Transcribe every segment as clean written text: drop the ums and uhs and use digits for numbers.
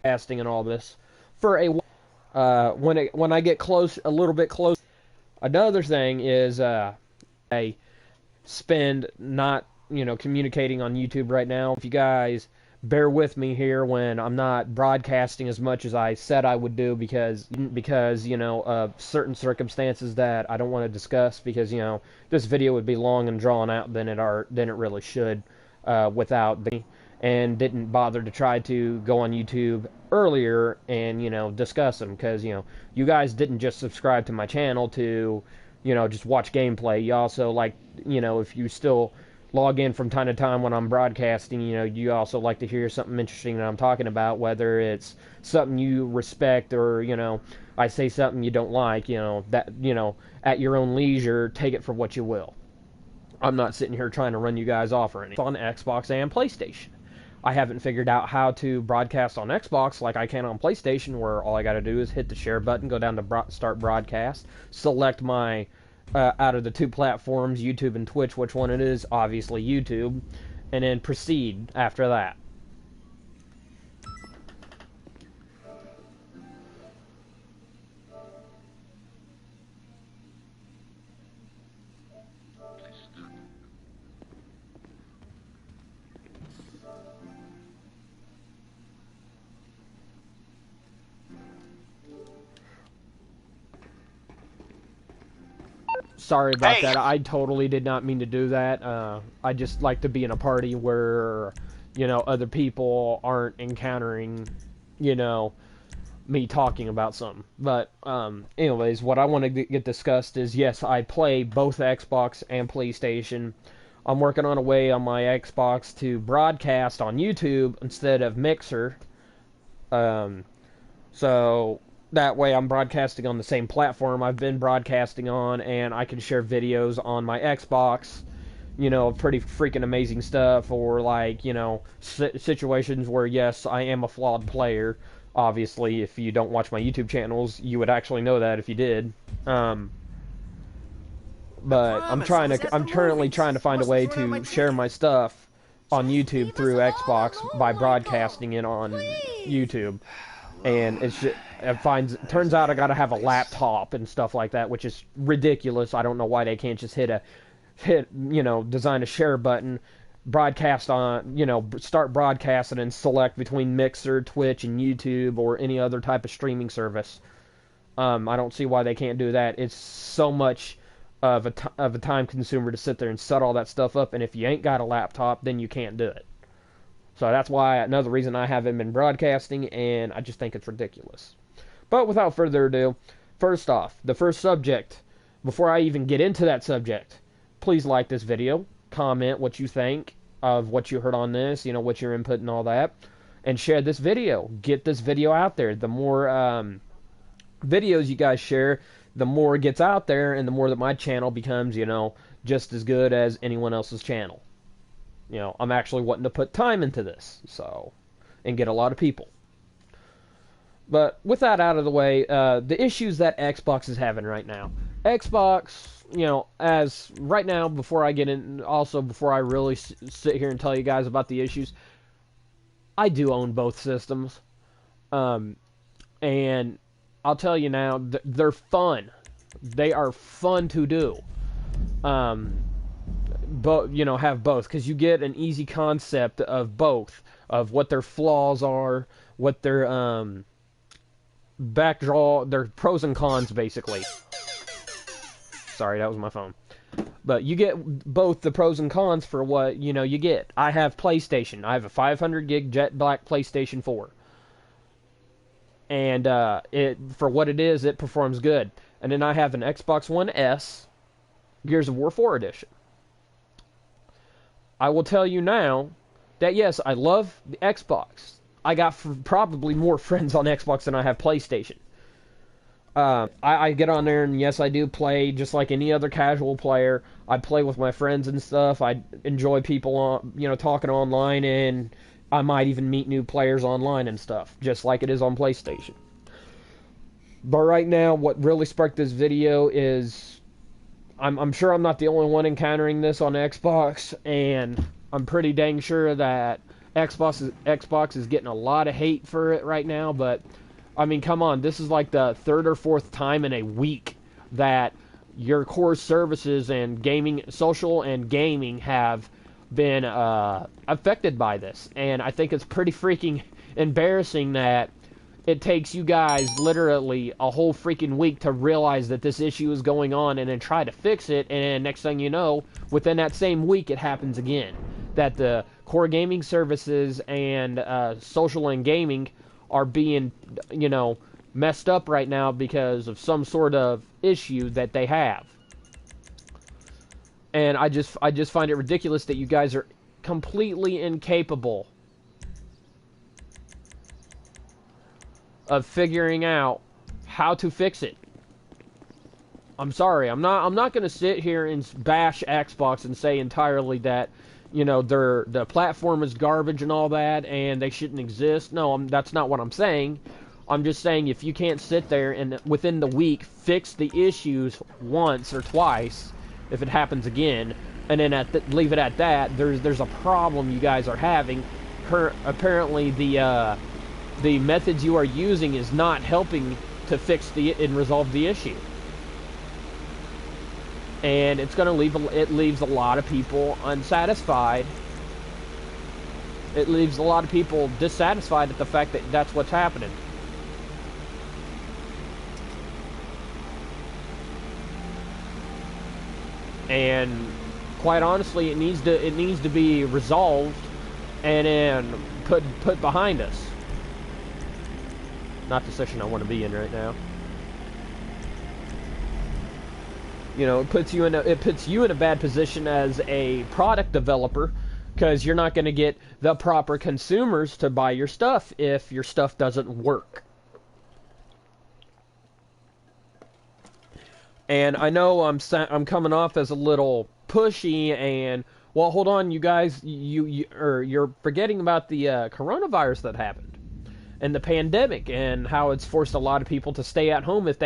casting and all this for a when I get close, a little bit close. Another thing is I spend not, communicating on YouTube right now. If you guys bear with me here when I'm not broadcasting as much as I said I would do because of certain circumstances that I don't want to discuss, because this video would be long and drawn out than it really should without the, and didn't bother to try to go on YouTube earlier and discuss them, because you guys didn't just subscribe to my channel to just watch gameplay. You also like, if you still log in from time to time when I'm broadcasting, you also like to hear something interesting that I'm talking about, whether it's something you respect or, I say something you don't like, that, at your own leisure, take it for what you will. I'm not sitting here trying to run you guys off or anything. On Xbox and PlayStation. I haven't figured out how to broadcast on Xbox like I can on PlayStation, where all I got to do is hit the share button, go down to start broadcast, select my, out of the two platforms, YouTube and Twitch, which one it is, obviously YouTube, and then proceed after that. Sorry about that. I totally did not mean to do that. I just like to be in a party where, other people aren't encountering, me talking about something. But, anyways, what I want to get discussed is, yes, I play both Xbox and PlayStation. I'm working on a way on my Xbox to broadcast on YouTube instead of Mixer. So that way I'm broadcasting on the same platform I've been broadcasting on, and I can share videos on my Xbox, pretty freaking amazing stuff, or like, situations where, yes, I am a flawed player. Obviously, if you don't watch my YouTube channels, you would actually know that if you did. But I'm currently trying to find a way to share my stuff on YouTube through Xbox by broadcasting it on YouTube. And it's just, turns out I gotta have a laptop and stuff like that, which is ridiculous. I don't know why they can't just design a share button, broadcast on, start broadcasting and select between Mixer, Twitch, and YouTube, or any other type of streaming service. I don't see why they can't do that. It's so much of a time consumer to sit there and set all that stuff up, and if you ain't got a laptop, then you can't do it. So that's why, another reason I haven't been broadcasting, and I just think it's ridiculous. But without further ado, first off, the first subject, before I even get into that subject, please like this video, comment what you think of what you heard on this, what your input and all that, and share this video. Get this video out there. The more videos you guys share, the more it gets out there, and the more that my channel becomes, just as good as anyone else's channel. I'm actually wanting to put time into this, and get a lot of people. But with that out of the way, the issues that Xbox is having right now. Xbox, as right now, before I get in, also before I really sit here and tell you guys about the issues, I do own both systems. And I'll tell you now, they're fun. They are fun to do. But have both, because you get an easy concept of both, of what their flaws are, what their their pros and cons, basically. Sorry, that was my phone. But you get both the pros and cons for what you get. I have PlayStation. I have a 500 gig Jet Black PlayStation 4, and it, for what it is, it performs good. And then I have an Xbox One S, Gears of War 4 edition. I will tell you now that, yes, I love the Xbox. I got probably more friends on Xbox than I have PlayStation. I get on there, and yes, I do play just like any other casual player. I play with my friends and stuff. I enjoy people, talking online, and I might even meet new players online and stuff, just like it is on PlayStation. But right now, what really sparked this video is, I'm sure I'm not the only one encountering this on Xbox, and I'm pretty dang sure that Xbox is getting a lot of hate for it right now, but I mean, come on, this is like the third or fourth time in a week that your core services and gaming, social and gaming, have been affected by this. And I think it's pretty freaking embarrassing that it takes you guys literally a whole freaking week to realize that this issue is going on and then try to fix it, and next thing you know, within that same week it happens again. That the core gaming services and social and gaming are being, messed up right now because of some sort of issue that they have. And I just find it ridiculous that you guys are completely incapable of figuring out how to fix it. I'm sorry, I'm not going to sit here and bash Xbox and say entirely that, the platform is garbage and all that and they shouldn't exist. No, that's not what I'm saying. I'm just saying if you can't sit there and within the week fix the issues once or twice, if it happens again, and then leave it at that, there's a problem you guys are having. Apparently the methods you are using is not helping to fix and resolve the issue. And it's going to leaves a lot of people unsatisfied. It leaves a lot of people dissatisfied at the fact that that's what's happening. And quite honestly, it needs to be resolved and then put behind us. Not the session I want to be in right now. It puts you in a bad position as a product developer, because you're not going to get the proper consumers to buy your stuff if your stuff doesn't work. And I know I'm coming off as a little pushy, and well, hold on, you guys, you're forgetting about the coronavirus that happened and the pandemic and how it's forced a lot of people to stay at home if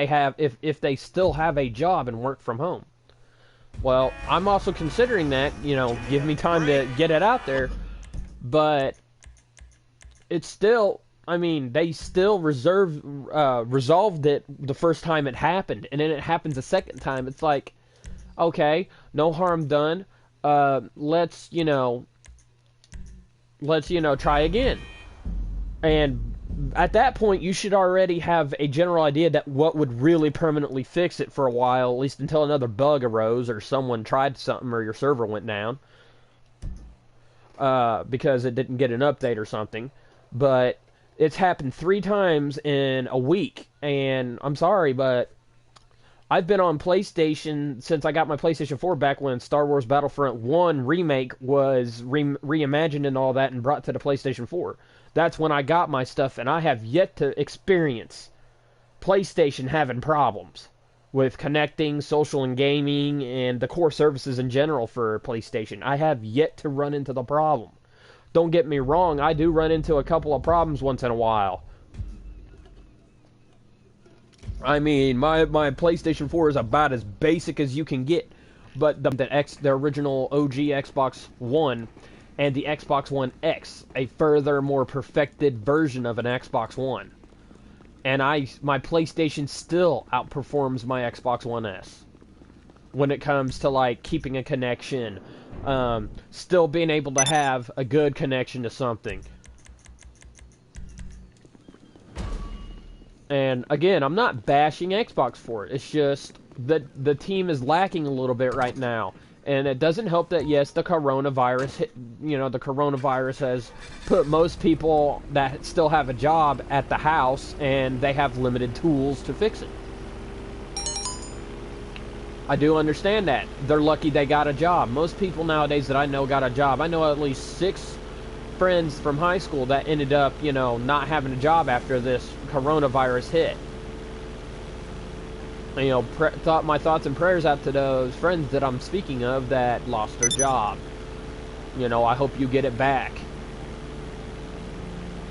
they still have a job and work from home. Well, I'm also considering that, give me time to get it out there, but it's still, they still resolved it the first time it happened, and then it happens a second time. It's like, okay, no harm done. Let's try again. And at that point, you should already have a general idea that what would really permanently fix it for a while, at least until another bug arose or someone tried something or your server went down because it didn't get an update or something. But it's happened 3 times in a week, and I'm sorry, but I've been on PlayStation since I got my PlayStation 4 back when Star Wars Battlefront 1 Remake was reimagined and all that and brought to the PlayStation 4. That's when I got my stuff, and I have yet to experience PlayStation having problems with connecting, social and gaming, and the core services in general for PlayStation. I have yet to run into the problem. Don't get me wrong, I do run into a couple of problems once in a while. My PlayStation 4 is about as basic as you can get, but the original OG Xbox One and the Xbox One X, a further, more perfected version of an Xbox One. And my PlayStation still outperforms my Xbox One S when it comes to keeping a connection, still being able to have a good connection to something. And again, I'm not bashing Xbox for it. It's just that the team is lacking a little bit right now. And it doesn't help that, yes, the coronavirus has put most people that still have a job at the house, and they have limited tools to fix it. I do understand that. They're lucky they got a job. Most people nowadays that I know got a job. I know at least 6 friends from high school that ended up, not having a job after this coronavirus hit. My thoughts and prayers out to those friends that I'm speaking of that lost their job. I hope you get it back.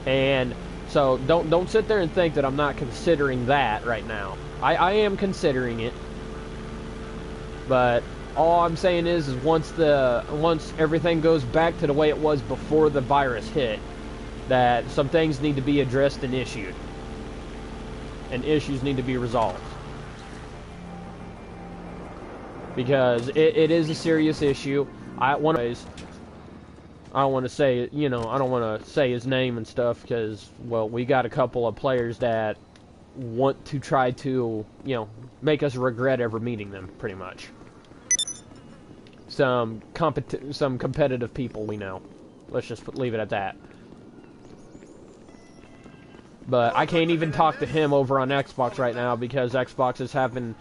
And so don't sit there and think that I'm not considering that right now. I am considering it. But All I'm saying is once everything goes back to the way it was before the virus hit, that some things need to be addressed and issued, and issues need to be resolved, because it is a serious issue. I don't want to say, I don't want to say his name and stuff, because, well, we got a couple of players that want to try to, make us regret ever meeting them, pretty much. Some competitive people we know. Let's just leave it at that. But I can't even talk to him over on Xbox right now, because Xbox is having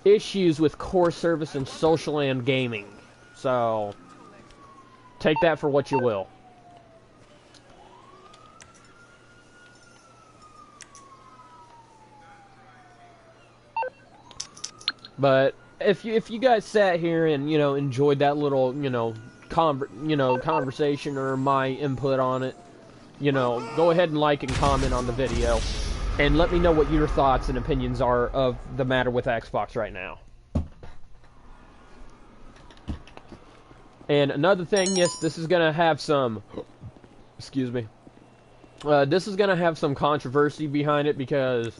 issues with core service and social and gaming. So, take that for what you will. But if you guys sat here and enjoyed that little conversation or my input on it, go ahead and like and comment on the video, and let me know what your thoughts and opinions are of the matter with Xbox right now. And another thing, yes, this is gonna have some, excuse me, this is gonna have some controversy behind it, because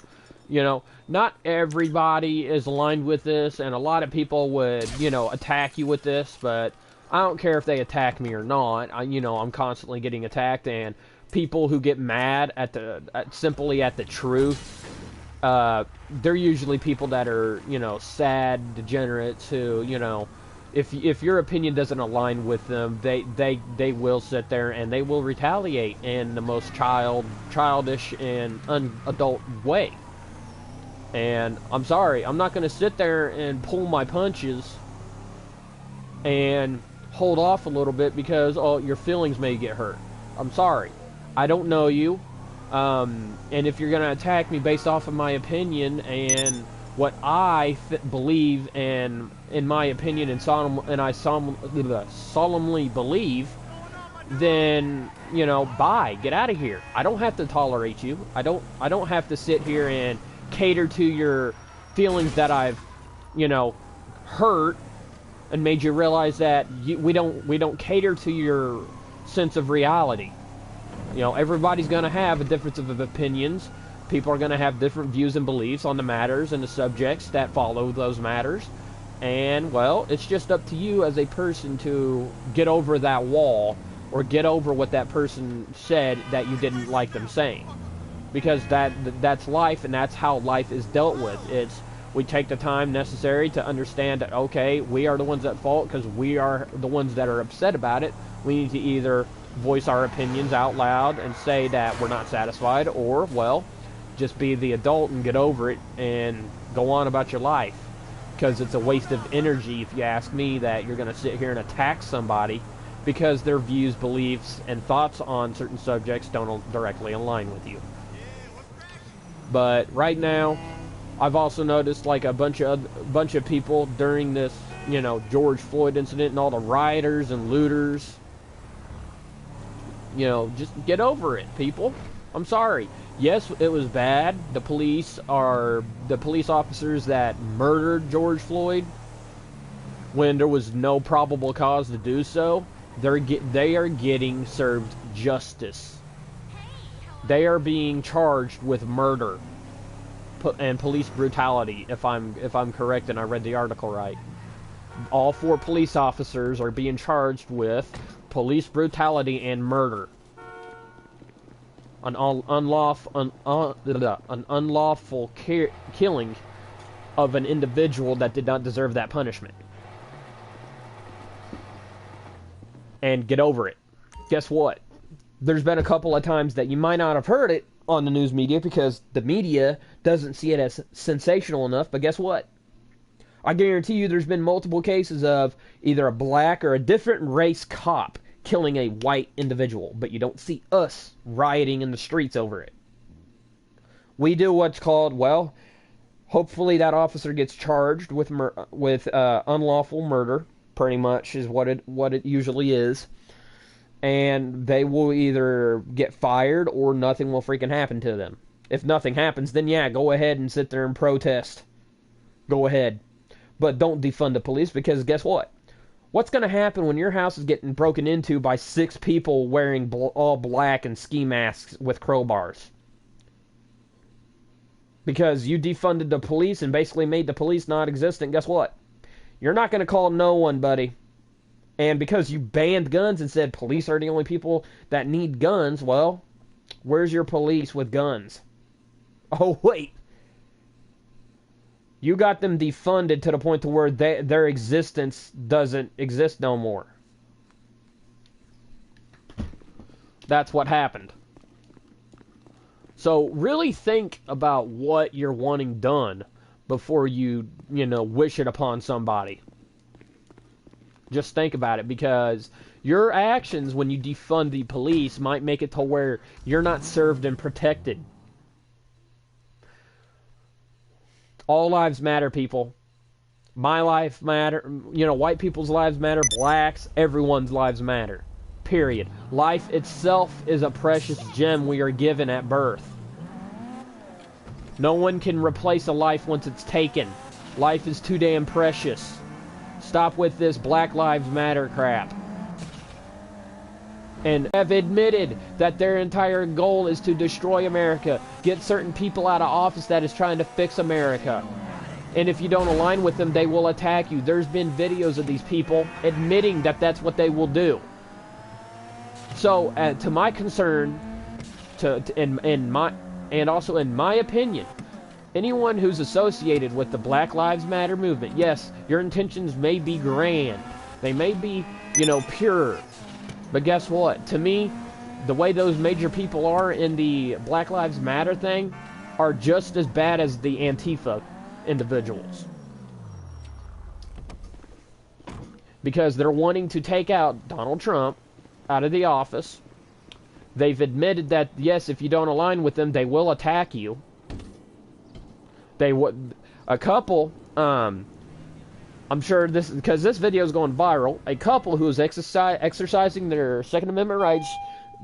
not everybody is aligned with this, and a lot of people would, attack you with this, but I don't care if they attack me or not. I'm constantly getting attacked, and people who get mad simply at the truth, they're usually people that are, sad degenerates who, if your opinion doesn't align with them, they will sit there and they will retaliate in the most childish and unadult way. And I'm sorry, I'm not going to sit there and pull my punches and hold off a little bit because, your feelings may get hurt. I'm sorry. I don't know you. And if you're going to attack me based off of my opinion and what I believe, and in my opinion, and I solemnly believe, then, bye. Get out of here. I don't have to tolerate you. I don't have to sit here and cater to your feelings that I've, hurt and made you realize that we don't cater to your sense of reality. Everybody's going to have a difference of opinions. People are going to have different views and beliefs on the matters and the subjects that follow those matters. And, well, it's just up to you as a person to get over that wall, or get over what that person said that you didn't like them saying. Because that's life, and that's how life is dealt with. We take the time necessary to understand that, okay, we are the ones at fault because we are the ones that are upset about it. We need to either voice our opinions out loud and say that we're not satisfied, or, well, just be the adult and get over it and go on about your life. Because it's a waste of energy, if you ask me, that you're going to sit here and attack somebody because their views, beliefs, and thoughts on certain subjects don't directly align with you. But right now, I've also noticed like a bunch of people during this, George Floyd incident and all the rioters and looters. Just get over it, people. I'm sorry. Yes, it was bad. The police officers that murdered George Floyd when there was no probable cause to do so. They are getting served justice. They are being charged with murder and police brutality, if I'm correct and I read the article right. All 4 police officers are being charged with police brutality and murder. An unlawful killing of an individual that did not deserve that punishment. And get over it. Guess what? There's been a couple of times that you might not have heard it on the news media because the media doesn't see it as sensational enough, but guess what? I guarantee you there's been multiple cases of either a black or a different race cop killing a white individual, but you don't see us rioting in the streets over it. We do what's called, well, hopefully that officer gets charged with unlawful murder, pretty much is what it usually is. And they will either get fired or nothing will freaking happen to them. If nothing happens, then yeah, go ahead and sit there and protest. Go ahead. but don't defund the police, because guess what? What's going to happen when your house is getting broken into by 6 people wearing all black and ski masks with crowbars? Because you defunded the police and basically made the police non-existent. Guess what? You're not going to call no one, buddy. And because you banned guns and said police are the only people that need guns, well, where's your police with guns? Oh, wait. You got them defunded to the point to where their existence doesn't exist no more. That's what happened. So really think about what you're wanting done before you wish it upon somebody. Just think about it, because your actions when you defund the police might make it to where you're not served and protected. All lives matter, people. My life matter. White people's lives matter. Blacks, everyone's lives matter. Period. Life itself is a precious gem we are given at birth. No one can replace a life once it's taken. Life is too damn precious. Stop with this Black Lives Matter crap. And have admitted that their entire goal is to destroy America, get certain people out of office that is trying to fix America. And if you don't align with them, they will attack you. There's been videos of these people admitting that that's what they will do. So, to my concern, and also in my opinion, anyone who's associated with the Black Lives Matter movement, yes, your intentions may be grand. They may be, pure. But guess what? To me, the way those major people are in the Black Lives Matter thing are just as bad as the Antifa individuals. Because they're wanting to take out Donald Trump out of the office. They've admitted that, yes, if you don't align with them, they will attack you. A couple, I'm sure because this video is going viral, a couple who was exercising their Second Amendment rights,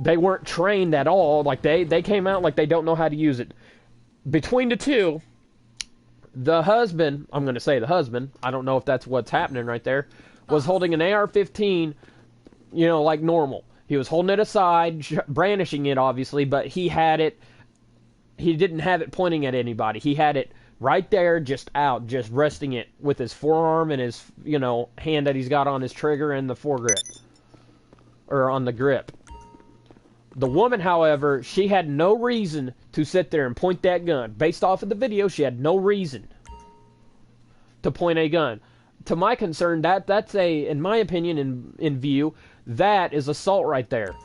they weren't trained at all. Like, they came out like they don't know how to use it. Between the two, the husband, I'm going to say the husband, I don't know if that's what's happening right there, was holding an AR-15, like normal. He was holding it aside, brandishing it, obviously, but he didn't have it pointing at anybody. He had it right there, just resting it with his forearm and his, hand that he's got on his trigger and the foregrip. Or on the grip. The woman, however, she had no reason to sit there and point that gun. Based off of the video, she had no reason to point a gun. To my concern, that's in my opinion, in view, that is assault right there.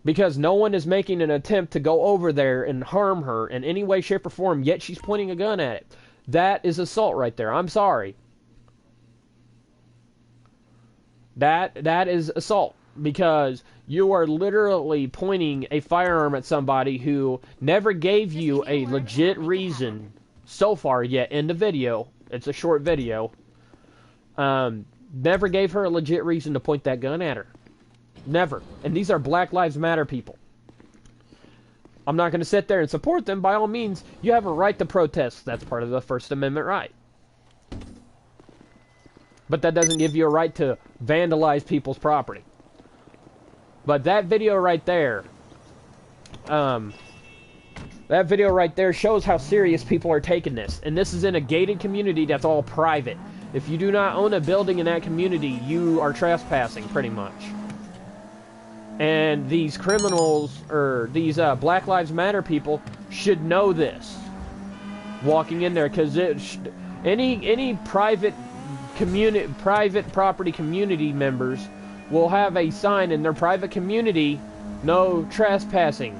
Because no one is making an attempt to go over there and harm her in any way, shape, or form, yet she's pointing a gun at it. That is assault right there. I'm sorry. That is assault. Because you are literally pointing a firearm at somebody who never gave you a legit reason so far yet in the video. It's a short video. Never gave her a legit reason to point that gun at her. Never. And these are Black Lives Matter people. I'm not going to sit there and support them. By all means, you have a right to protest. That's part of the First Amendment right. But that doesn't give you a right to vandalize people's property. But that video right there, shows how serious people are taking this. And this is in a gated community that's all private. If you do not own a building in that community, you are trespassing, pretty much. And these criminals, or these Black Lives Matter people, should know this. Walking in there, because any private property community members will have a sign in their private community: no trespassing,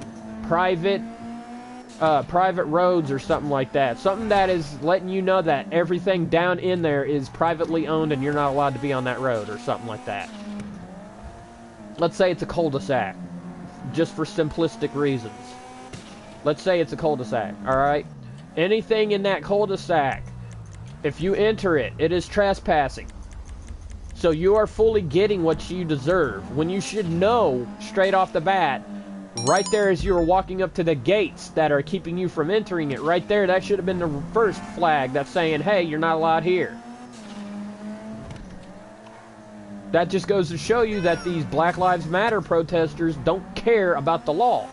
private roads, or something like that. Something that is letting you know that everything down in there is privately owned and you're not allowed to be on that road, or something like that. Let's say it's a cul-de-sac, just for simplistic reasons. Let's say it's a cul-de-sac, alright? Anything in that cul-de-sac, if you enter it, it is trespassing. So you are fully getting what you deserve, when you should know straight off the bat, right there as you were walking up to the gates that are keeping you from entering it, right there, that should have been the first flag that's saying, hey, you're not allowed here. That just goes to show you that these Black Lives Matter protesters don't care about the law.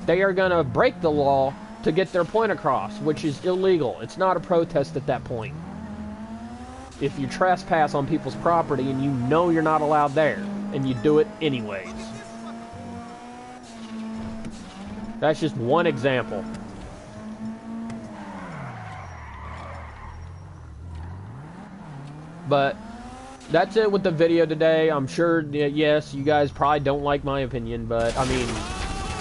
They are going to break the law to get their point across, which is illegal. It's not a protest at that point. If you trespass on people's property and you know you're not allowed there, and you do it anyways. That's just one example. But that's it with the video today. I'm sure, yes, you guys probably don't like my opinion, but I mean,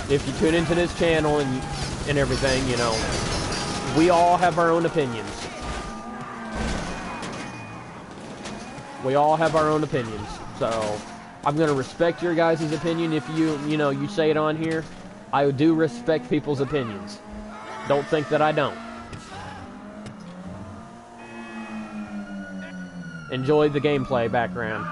if you tune into this channel and everything, you know, we all have our own opinions. We all have our own opinions. So I'm gonna respect your guys' opinion if you say it on here. I do respect people's opinions. Don't think that I don't. Enjoy the gameplay background.